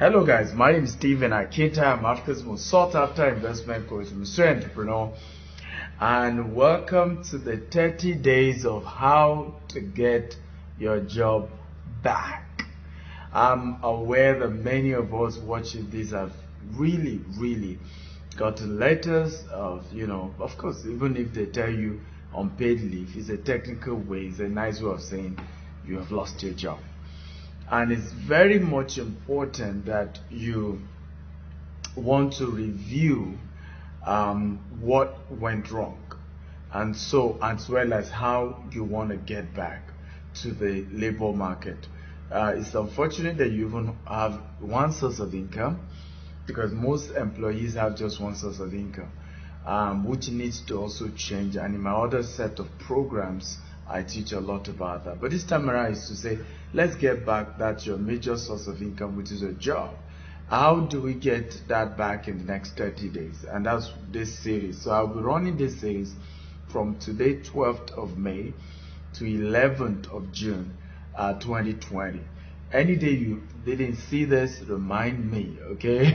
Hello guys, my name is Steven Akita. I'm Africa's most sought after investment coach, Mr. Entrepreneur, and welcome to the 30 days of how to get your job back. I'm aware that many of us watching this have really gotten letters of, of course, even if they tell you unpaid leave, it's a technical way, it's a nice way of saying you have lost your job. And it's very much important that you want to review what went wrong, and so as well as how you want to get back to the labor market. It's unfortunate that you even have one source of income, because most employees have just one source of income, which needs to also change. And in my other set of programs, I teach a lot about that. But this time around is to say, let's get back that your major source of income, which is a job. How do we get that back in the next 30 days? And that's this series. So I'll be running this series from today, 12th of May to 11th of June, 2020. Any day you didn't see this, remind me, okay?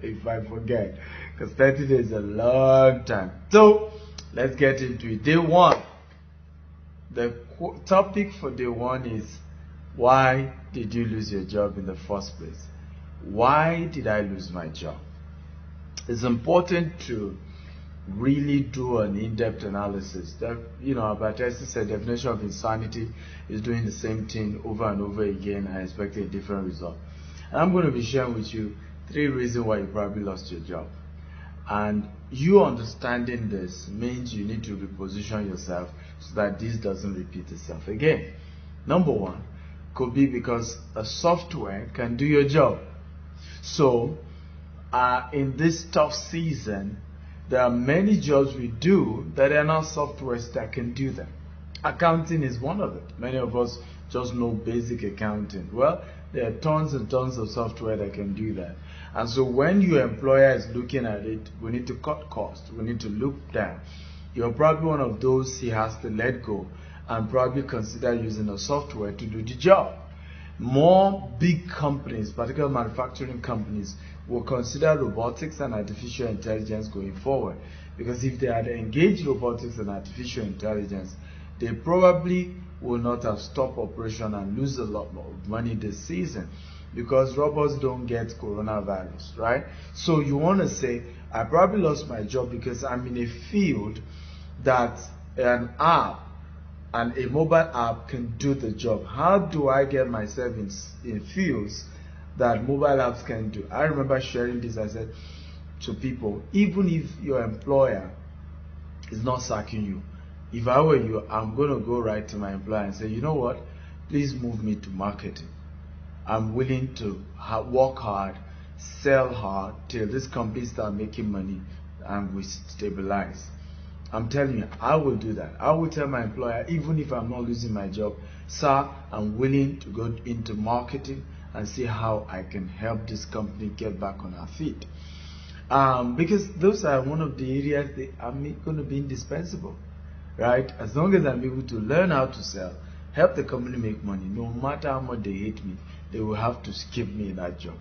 If I forget, because 30 days is a long time. So let's get into it. Day one. The topic for day one is, why did you lose your job in the first place? Why did I lose my job? It's important to really do an in-depth analysis. That, Albert Einstein said definition of insanity is doing the same thing over and over again and expecting a different result. And I'm going to be sharing with you 3 reasons why you probably lost your job. And you understanding this means you need to reposition yourself so that this doesn't repeat itself again. Number 1 could be because a software can do your job. So in this tough season, there are many jobs we do that are not softwares that can do them. Accounting is one of it. Many of us just know basic accounting. Well, there are tons and tons of software that can do that. And so when your employer is looking at it, we need to cut costs. We need to look down. You're probably one of those he has to let go and probably consider using a software to do the job. More big companies, particularly manufacturing companies, will consider robotics and artificial intelligence going forward. Because if they had engaged robotics and artificial intelligence, they probably will not have stopped operation and lose a lot more money this season, because robots don't get coronavirus, right? So you want to say, I probably lost my job because I'm in a field that an app and a mobile app can do the job. How do I get myself in fields that mobile apps can do? I remember sharing this, I said to people, even if your employer is not sacking you, if I were you, I'm going to go right to my employer and say, you know what, please move me to marketing. I'm willing to work hard, sell hard till this company starts making money and we stabilize. I'm telling you, I will do that. I will tell my employer, even if I'm not losing my job, sir, I'm willing to go into marketing and see how I can help this company get back on our feet. Because those are one of the areas that are going to be indispensable, right? As long as I'm able to learn how to sell, help the company make money, no matter how much they hate me, they will have to skip me in that job.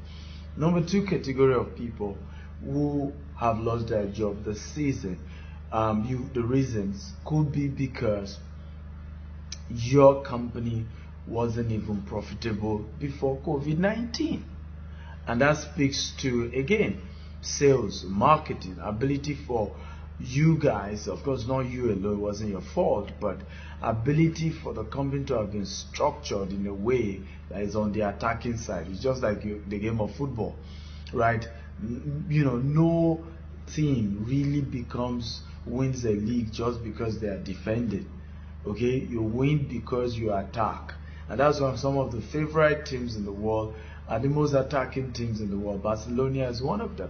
Number 2 category of people who have lost their job this season, the reasons could be because your company wasn't even profitable before COVID-19. And that speaks to, again, sales, marketing, ability for you guys, of course not you alone, it wasn't your fault, but ability for the company to have been structured in a way that is on the attacking side. It's just like the game of football, right? No team really wins a league just because they are defending. Okay, you win because you attack, and that's why some of the favorite teams in the world are the most attacking teams in the world. Barcelona is one of them.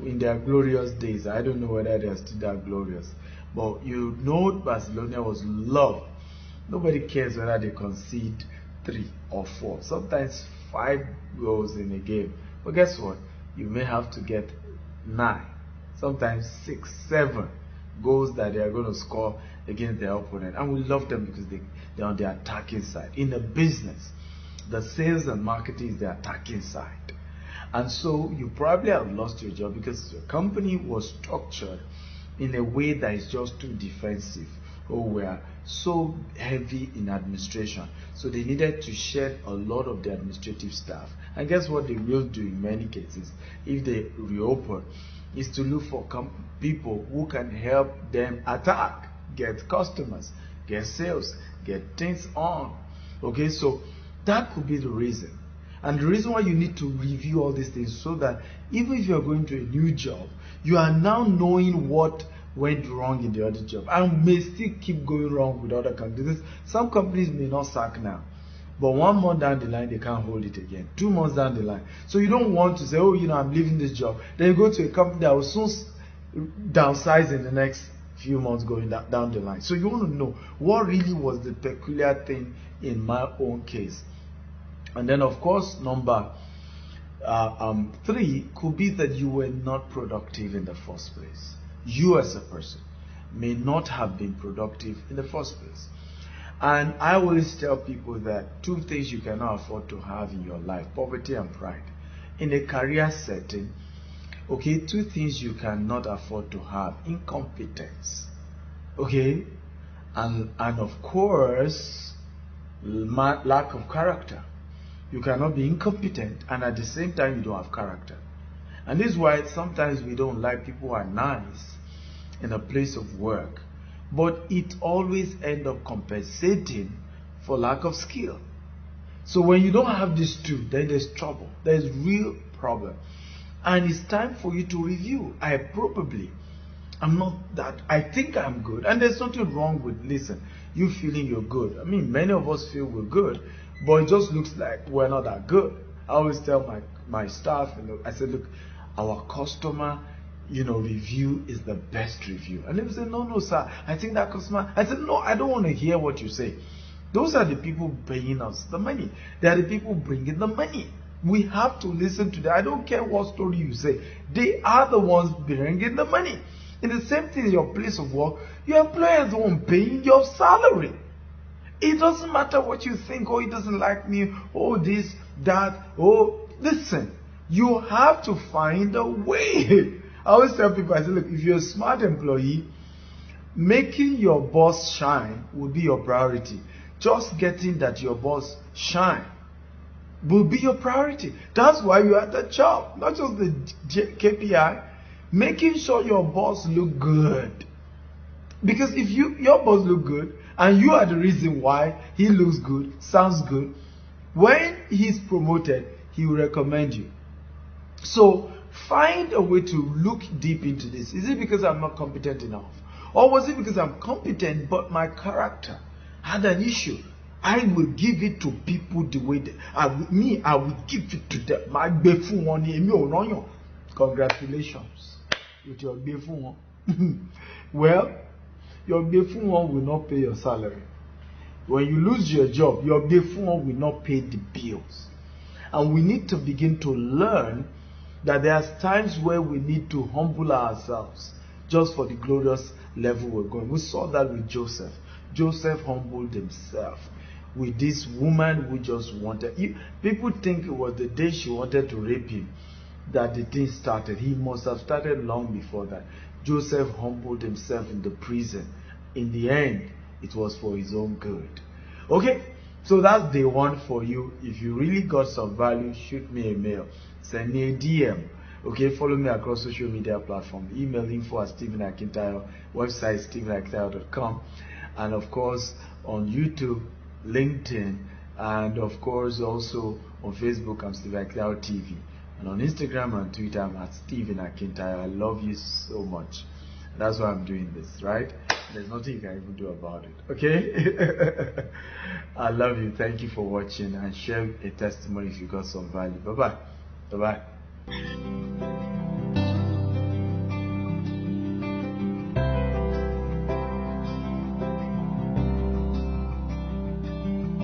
In their glorious days, I don't know whether they are still that glorious, but Barcelona was loved. Nobody cares whether they concede 3 or 4, sometimes 5 goals in a game, but guess what, you may have to get 9, sometimes 6, 7 goals that they are going to score against their opponent, and we love them because they're on the attacking side. In a business, the sales and marketing is the attacking side. And so you probably have lost your job because your company was structured in a way that is just too defensive, or were so heavy in administration. So they needed to shed a lot of the administrative staff. And guess what they will do in many cases, if they reopen, is to look for people who can help them attack, get customers, get sales, get things on. Okay, so that could be the reason. And the reason why you need to review all these things, so that even if you're going to a new job, you are now knowing what went wrong in the other job and may still keep going wrong with other companies. Some companies may not sack now, but 1 month down the line, they can't hold it again. 2 months down the line. So you don't want to say, oh, I'm leaving this job. Then you go to a company that will soon downsize in the next few months going down the line. So you want to know what really was the peculiar thing in my own case. And then, of course, number 3 could be that you were not productive in the first place. You as a person may not have been productive in the first place. And I always tell people that 2 things you cannot afford to have in your life: poverty and pride. In a career setting, okay, 2 things you cannot afford to have: incompetence, okay, and of course, lack of character. You cannot be incompetent and at the same time you don't have character. And this is why sometimes we don't like people who are nice in a place of work, but it always ends up compensating for lack of skill. So when you don't have these 2, then there's trouble. There's real problem. And it's time for you to review. I think I'm good. And there's nothing wrong with, you feeling you're good. I mean, many of us feel we're good, but it just looks like we're not that good. I always tell my staff, I said, look, our customer, review is the best review. And they will say, no, sir, I think that customer, I said, no, I don't want to hear what you say. Those are the people paying us the money. They are the people bringing the money. We have to listen to them. I don't care what story you say. They are the ones bringing the money. In the same thing in your place of work, your employer is the one paying your salary. It doesn't matter what you think. Oh, he doesn't like me. Oh, this, that. Oh, listen. You have to find a way. I always tell people, I say, look, if you're a smart employee, making your boss shine will be your priority. Just getting that your boss shine will be your priority. That's why you're at the job, not just the KPI. Making sure your boss look good. Because if your boss look good, and you are the reason why he looks good, sounds good, when he's promoted, he will recommend you. So find a way to look deep into this. Is it because I'm not competent enough? Or was it because I'm competent but my character had an issue? I will give it to people the way I will give it to them. Congratulations with your beautiful one. Well, your beautiful one will not pay your salary. When you lose your job, your beautiful one will not pay the bills. And we need to begin to learn that there are times where we need to humble ourselves just for the glorious level we're going. We saw that with Joseph. Joseph humbled himself with this woman who just wanted. People think it was the day she wanted to rape him that the thing started. He must have started long before that. Joseph humbled himself in the prison. In the end, it was for his own good. Okay, so that's day 1 for you. If you really got some value, shoot me a mail. Send me a DM. Okay, follow me across social media platforms. Email info@StephenAkintayo. Website StephenAkintayo.com. And of course, on YouTube, LinkedIn, and of course also on Facebook, I'm Stephen Akintayo TV. And on Instagram and Twitter, I'm at Stephen Akintayo. I love you so much. That's why I'm doing this, right? There's nothing you can even do about it, okay? I love you. Thank you for watching, and share a testimony if you got some value. Bye-bye. Bye-bye.